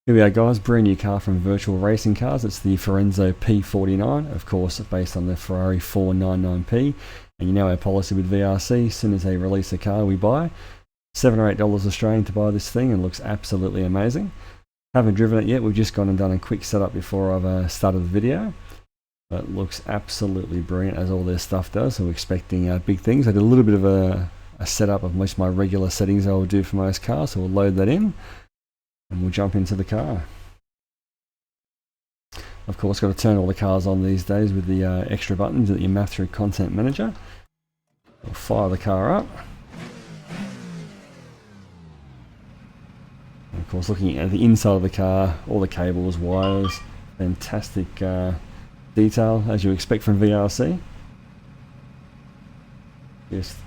Here we are guys, brand new car from Virtual Racing Cars. It's the Ferrenzo P49, of course based on the Ferrari 499P. And you know our policy with VRC, as soon as they release a car we buy. $7 or $8 Australian to buy this thing, and looks absolutely amazing. Haven't driven it yet, we've just gone and done a quick setup before I've started the video. But it looks absolutely brilliant, as all their stuff does, so we're expecting big things. I did a little bit of a setup of most of my regular settings I would do for most cars, so we'll load that in. And we'll jump into the car. Of course, got to turn all the cars on these days with the extra buttons that you map through Content Manager. We'll fire the car up. And of course, looking at the inside of the car, all the cables, wires, fantastic detail as you expect from VRC. Just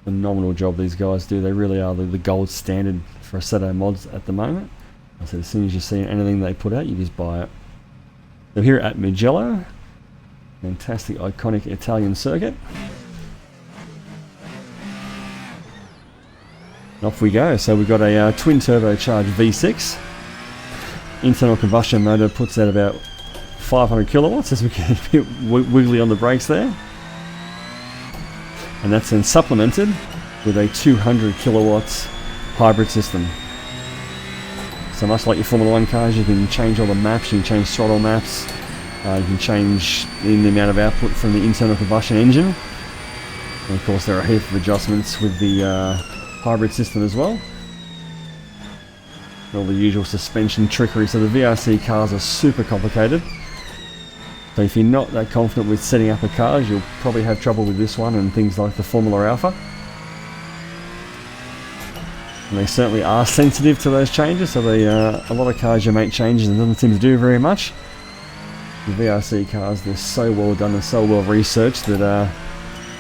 phenomenal job these guys do. They really are the gold standard for Assetto mods at the moment. So as soon as you see anything they put out, you just buy it. So here at Mugello, fantastic iconic Italian circuit. And off we go. So we've got a twin turbocharged V6. Internal combustion motor puts out about 500 kilowatts, as we get a bit wiggly on the brakes there. And that's then supplemented with a 200 kilowatts hybrid system. So much like your Formula 1 cars, you can change all the maps, you can change throttle maps, you can change the amount of output from the internal combustion engine. And of course there are a heap of adjustments with the hybrid system as well. All the usual suspension trickery, so the VRC cars are super complicated. So if you're not that confident with setting up a car, you'll probably have trouble with this one and things like the Formula Alpha. And they certainly are sensitive to those changes, so they, a lot of cars you make changes and doesn't seem to do very much. The VRC cars, they're so well done and so well researched that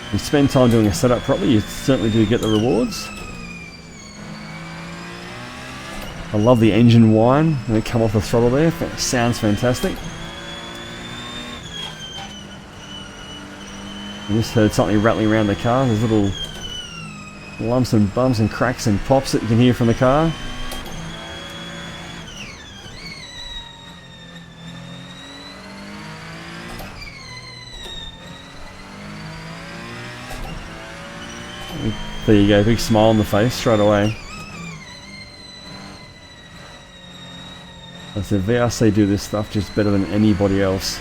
if you spend time doing a setup properly, you certainly do get the rewards. I love the engine whine when it come off the throttle there, it sounds fantastic. I just heard something rattling around the car, there's little lumps and bumps and cracks and pops that you can hear from the car. There you go, big smile on the face straight away. I said VRC do this stuff just better than anybody else.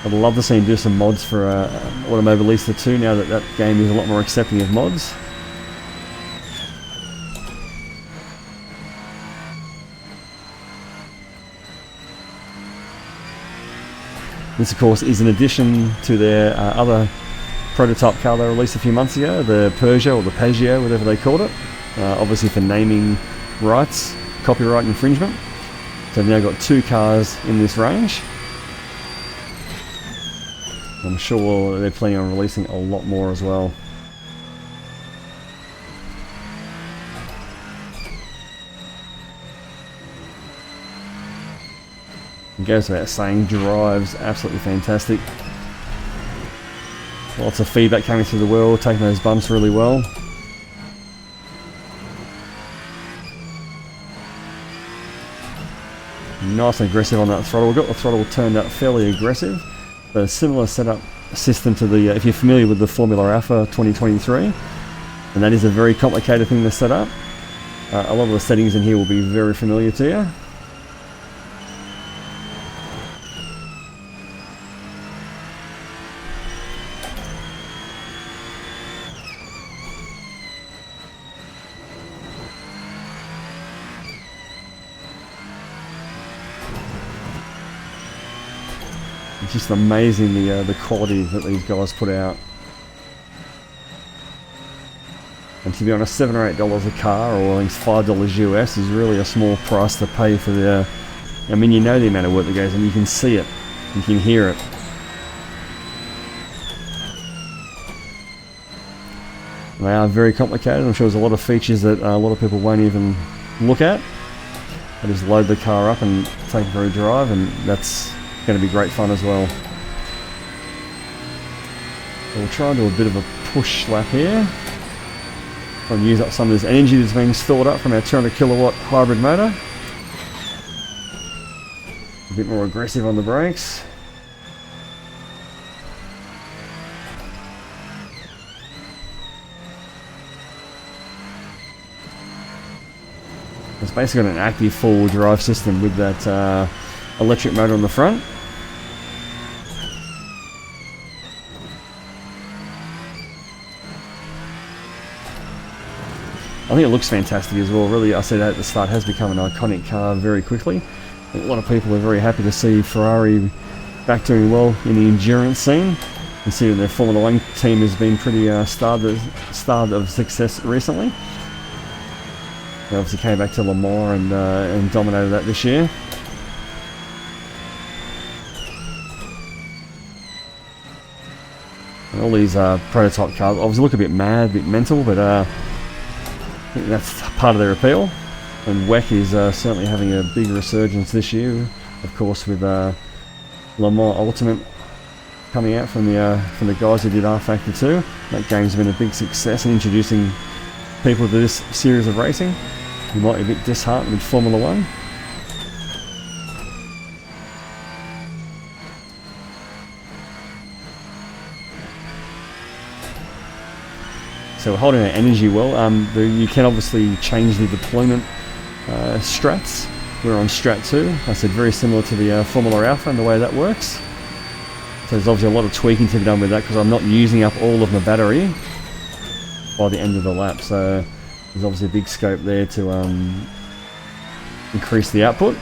I'd love to see him do some mods for Automobilista 2 now that that game is a lot more accepting of mods. This of course is an addition to their other prototype car they released a few months ago, the Peugeot or the Peugeot, whatever they called it. Obviously for naming rights, copyright infringement. So they've now got two cars in this range. I'm sure they're planning on releasing a lot more as well. It goes without saying, drives absolutely fantastic. Lots of feedback coming through the wheel, taking those bumps really well. Nice and aggressive on that throttle. We've got the throttle turned up fairly aggressive. A similar setup system to the, if you're familiar with the Formula Alpha 2023, and that is a very complicated thing to set up. A lot of the settings in here will be very familiar to you. It's just amazing the quality that these guys put out. And to be honest, $7 or $8 a car, or I think $5 US, is really a small price to pay for the... I mean, you know the amount of work that goes in, you can see it, you can hear it. And they are very complicated. I'm sure there's a lot of features that a lot of people won't even look at. They just load the car up and take it for a drive, and that's going to be great fun as well. So we'll try and do a bit of a push lap here. Try and use up some of this energy that's being stored up from our 200 kilowatt hybrid motor. A bit more aggressive on the brakes. It's basically got an active four-wheel drive system with that electric motor on the front. I think it looks fantastic as well. Really, I said that at the start, has become an iconic car very quickly. A lot of people are very happy to see Ferrari back doing well in the endurance scene. You see that their Formula 1 team has been pretty starved of success recently. They obviously came back to Le Mans and dominated that this year. And all these prototype cars obviously look a bit mad, a bit mental, but I think that's part of their appeal. And WEC is certainly having a big resurgence this year, of course, with Le Mans Ultimate coming out from the guys who did R Factor 2. That game's been a big success in introducing people to this series of racing. You might be a bit disheartened with Formula 1. So we're holding our energy well. You can obviously change the deployment strats. We're on strat 2. I said very similar to the Formula Alpha and the way that works. So there's obviously a lot of tweaking to be done with that because I'm not using up all of my battery by the end of the lap. So there's obviously a big scope there to increase the output.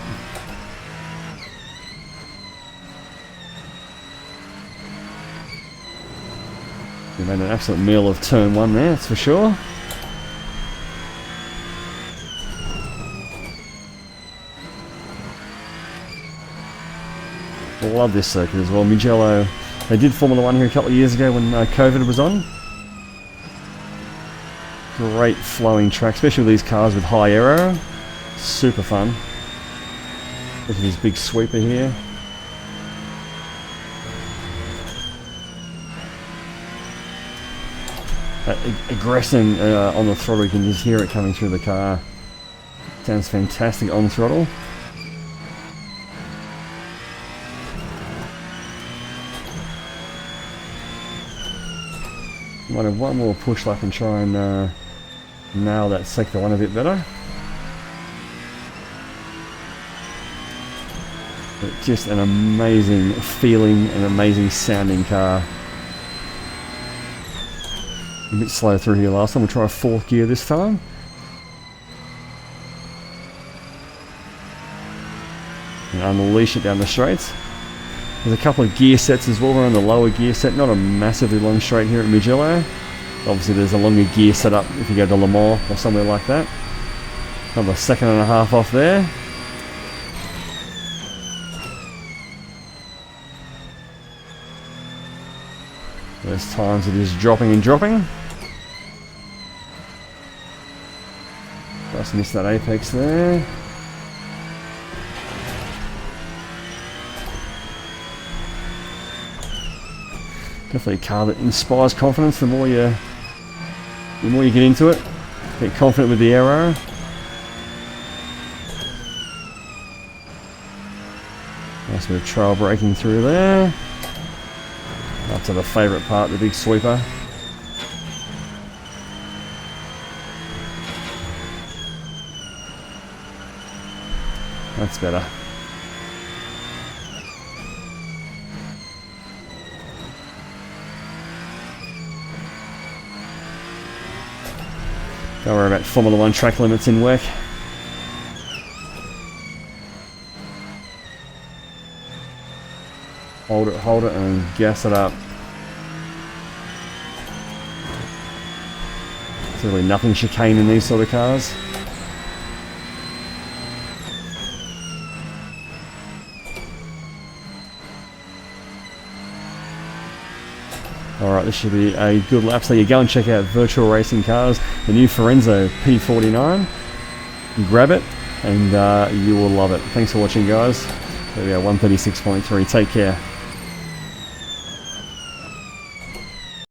We made an absolute meal of turn 1 there, that's for sure. I love this circuit as well. Mugello, they did Formula 1 here a couple of years ago when COVID was on. Great flowing track, especially with these cars with high aero. Super fun. Look at this big sweeper here. Aggression on the throttle, you can just hear it coming through the car. Sounds fantastic on throttle. Might have one more push lap and try and nail that sector 1 a bit better. But just an amazing feeling, an amazing sounding car. A bit slow through here last time. We'll try a 4th gear this time. And unleash it down the straights. There's a couple of gear sets as well. We're on the lower gear set, not a massively long straight here at Mugello. Obviously there's a longer gear set up if you go to Le Mans or somewhere like that. Another 1.5 seconds off there. There's times it is dropping and dropping. Just missed that apex there. Definitely a car that inspires confidence the more you get into it. Get confident with the aero. Nice bit of trail braking through there. Up to the favourite part, the big sweeper. That's better. Don't worry about Formula 1 track limits in WEC. Hold it and gas it up. There's really nothing chicane in these sort of cars. Alright, this should be a good lap. So you go and check out Virtual Racing Cars, the new Ferrenzo P49. Grab it and you will love it. Thanks for watching, guys. There we go, 136.3. Take care.